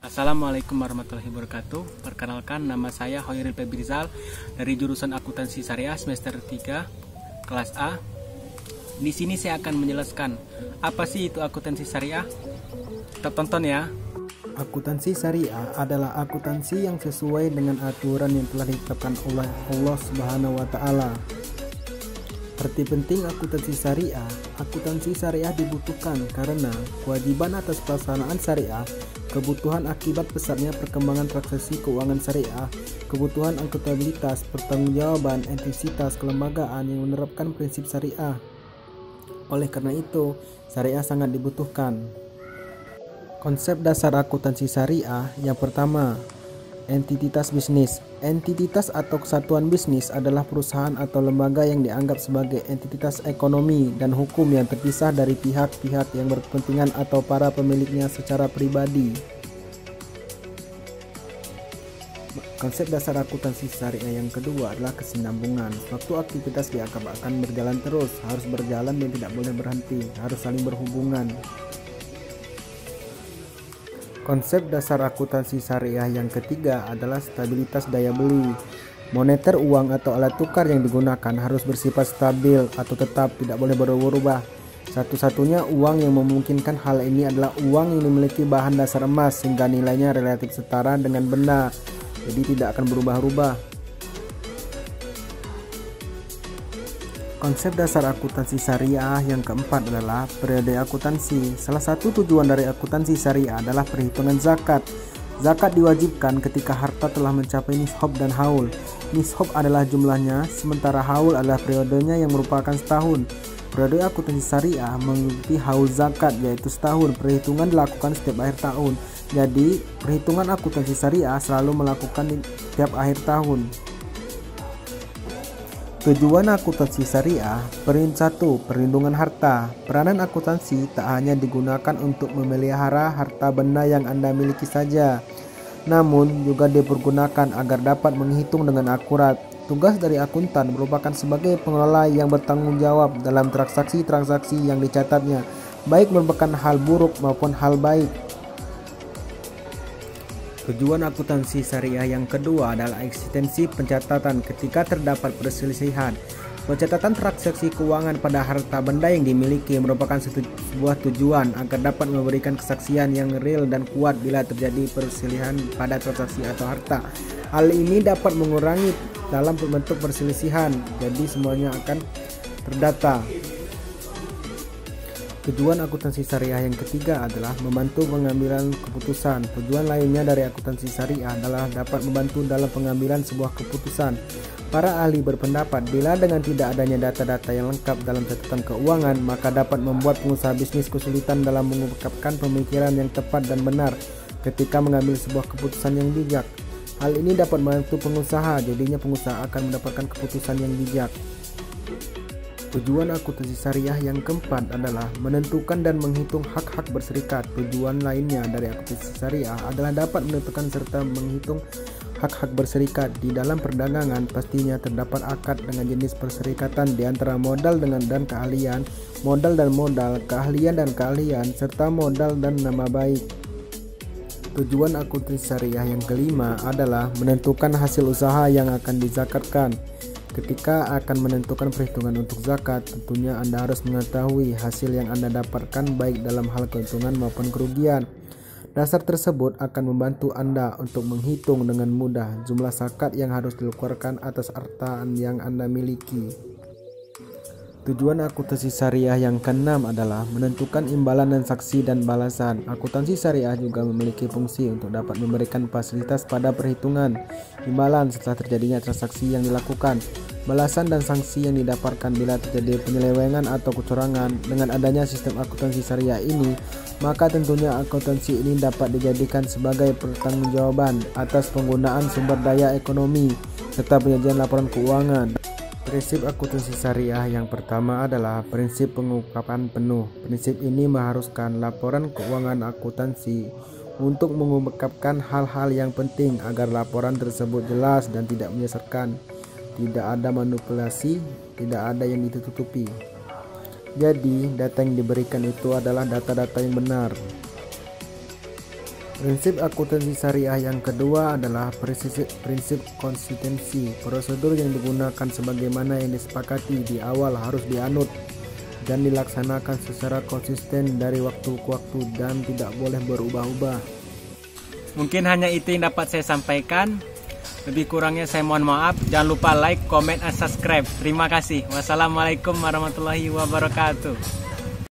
Assalamualaikum warahmatullahi wabarakatuh. Perkenalkan, nama saya Hoiril Febrizal dari jurusan Akuntansi Syariah semester 3 kelas A. Di sini saya akan menjelaskan apa sih itu akuntansi syariah. Tetap tonton ya. Akuntansi syariah adalah akuntansi yang sesuai dengan aturan yang telah ditetapkan oleh Allah Subhanahu wa taala. Arti penting akuntansi syariah dibutuhkan karena kewajiban atas pelaksanaan syariah, kebutuhan akibat besarnya perkembangan transaksi keuangan syariah, kebutuhan akuntabilitas, pertanggungjawaban, entitas kelembagaan yang menerapkan prinsip syariah. Oleh karena itu, syariah sangat dibutuhkan. Konsep dasar akuntansi syariah yang pertama, entitas bisnis. Entitas atau kesatuan bisnis adalah perusahaan atau lembaga yang dianggap sebagai entitas ekonomi dan hukum yang terpisah dari pihak-pihak yang berkepentingan atau para pemiliknya secara pribadi. Konsep dasar akuntansi syariah yang kedua adalah kesinambungan. Suatu aktivitas dianggap akan berjalan terus, harus berjalan dan tidak boleh berhenti, harus saling berhubungan. Konsep dasar akuntansi syariah yang ketiga adalah stabilitas daya beli. Moneter uang atau alat tukar yang digunakan harus bersifat stabil atau tetap, tidak boleh berubah-ubah. Satu-satunya uang yang memungkinkan hal ini adalah uang yang memiliki bahan dasar emas sehingga nilainya relatif setara dengan benda, jadi tidak akan berubah-ubah. Konsep dasar akuntansi syariah yang keempat adalah periode akuntansi. Salah satu tujuan dari akuntansi syariah adalah perhitungan zakat. Zakat diwajibkan ketika harta telah mencapai nishab dan haul. Nishab adalah jumlahnya, sementara haul adalah periodenya yang merupakan setahun. Periode akuntansi syariah mengikuti haul zakat, yaitu setahun. Perhitungan dilakukan setiap akhir tahun. Jadi, perhitungan akuntansi syariah selalu melakukan di setiap akhir tahun. Tujuan akuntansi syariah. 1. Perlindungan harta. Peranan akuntansi tak hanya digunakan untuk memelihara harta benda yang Anda miliki saja, namun juga dipergunakan agar dapat menghitung dengan akurat. Tugas dari akuntan merupakan sebagai pengelola yang bertanggung jawab dalam transaksi-transaksi yang dicatatnya, baik merupakan hal buruk maupun hal baik. Tujuan akuntansi syariah yang kedua adalah eksistensi pencatatan ketika terdapat perselisihan. Pencatatan transaksi keuangan pada harta benda yang dimiliki merupakan sebuah tujuan agar dapat memberikan kesaksian yang real dan kuat bila terjadi perselisihan pada transaksi atau harta. Hal ini dapat mengurangi dalam bentuk perselisihan, jadi semuanya akan terdata. Tujuan akuntansi syariah yang ketiga adalah membantu pengambilan keputusan. Tujuan lainnya dari akuntansi syariah adalah dapat membantu dalam pengambilan sebuah keputusan. Para ahli berpendapat bila dengan tidak adanya data-data yang lengkap dalam catatan keuangan, maka dapat membuat pengusaha bisnis kesulitan dalam mengungkapkan pemikiran yang tepat dan benar ketika mengambil sebuah keputusan yang bijak. Hal ini dapat membantu pengusaha, jadinya pengusaha akan mendapatkan keputusan yang bijak. Tujuan akuntansi syariah yang keempat adalah menentukan dan menghitung hak-hak berserikat. Tujuan lainnya dari akuntansi syariah adalah dapat menentukan serta menghitung hak-hak berserikat. Di dalam perdagangan pastinya terdapat akad dengan jenis perserikatan di antara modal dan keahlian, modal dan modal, keahlian dan keahlian, serta modal dan nama baik. Tujuan akuntansi syariah yang kelima adalah menentukan hasil usaha yang akan dizakatkan. Ketika akan menentukan perhitungan untuk zakat, tentunya Anda harus mengetahui hasil yang Anda dapatkan baik dalam hal keuntungan maupun kerugian. Dasar tersebut akan membantu Anda untuk menghitung dengan mudah jumlah zakat yang harus dikeluarkan atas harta yang Anda miliki. Tujuan akuntansi syariah yang keenam adalah menentukan imbalan dan saksi dan balasan. Akuntansi syariah juga memiliki fungsi untuk dapat memberikan fasilitas pada perhitungan imbalan setelah terjadinya transaksi yang dilakukan, balasan dan sanksi yang didapatkan bila terjadi penyelewengan atau kecurangan. Dengan adanya sistem akuntansi syariah ini, maka tentunya akuntansi ini dapat dijadikan sebagai pertanggungjawaban atas penggunaan sumber daya ekonomi serta penyajian laporan keuangan. Prinsip akuntansi syariah yang pertama adalah prinsip pengungkapan penuh. Prinsip ini mengharuskan laporan keuangan akuntansi untuk mengungkapkan hal-hal yang penting agar laporan tersebut jelas dan tidak menyesatkan. Tidak ada manipulasi, tidak ada yang ditutupi. Jadi, data yang diberikan itu adalah data-data yang benar. Prinsip akuntansi syariah yang kedua adalah prinsip konsistensi. Prosedur yang digunakan sebagaimana yang disepakati di awal harus dianut dan dilaksanakan secara konsisten dari waktu ke waktu dan tidak boleh berubah-ubah. Mungkin hanya itu yang dapat saya sampaikan. Lebih kurangnya saya mohon maaf. Jangan lupa like, comment, dan subscribe. Terima kasih. Wassalamualaikum warahmatullahi wabarakatuh.